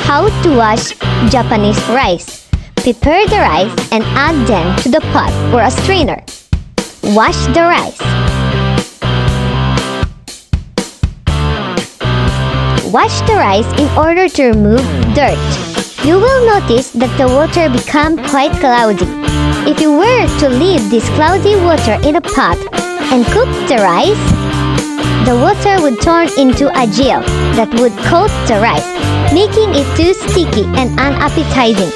how to wash Japanese rice. Prepare the rice and add them to the pot or a strainer. Wash the rice. Wash the rice in order to remove dirt. You will notice that the water become quite cloudy. If you were to leave this cloudy water in a pot and cook the rice, the water would turn into a gel that would coat the rice, making it too sticky and unappetizing.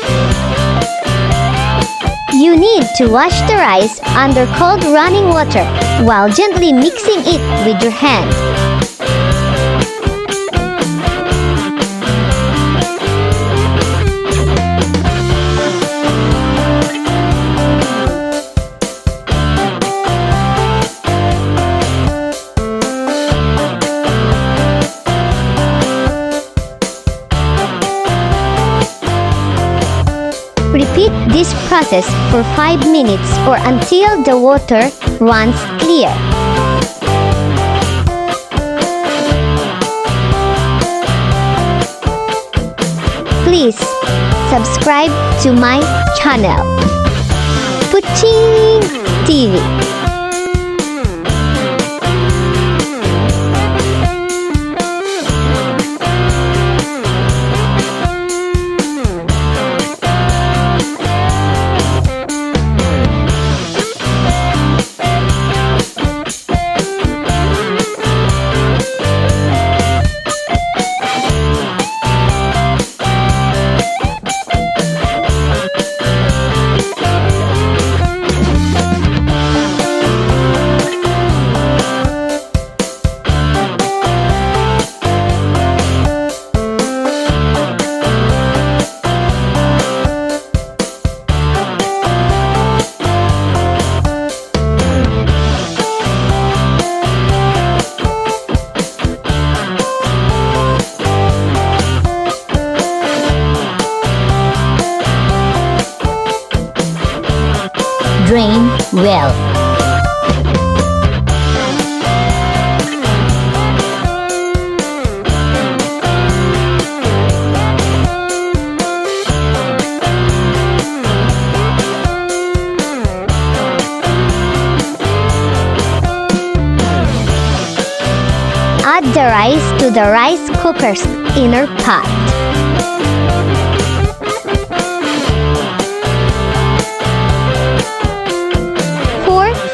You need to wash the rice under cold running water while gently mixing it with your hand. Repeat this process for 5 minutes or until the water runs clear. Please subscribe to my channel, Puching TV. Drain well. Add the rice to the rice cooker's inner pot.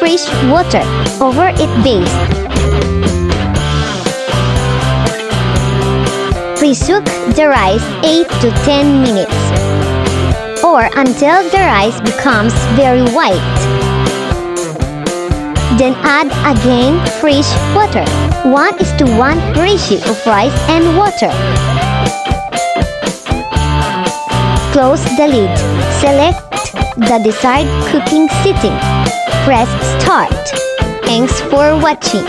Fresh water over its base. Pre-soak the rice 8 to 10 minutes or until the rice becomes very white. Then add again fresh water, 1:1 ratio of rice and water. Close the lid. Select the desired cooking setting. Press start. Thanks for watching.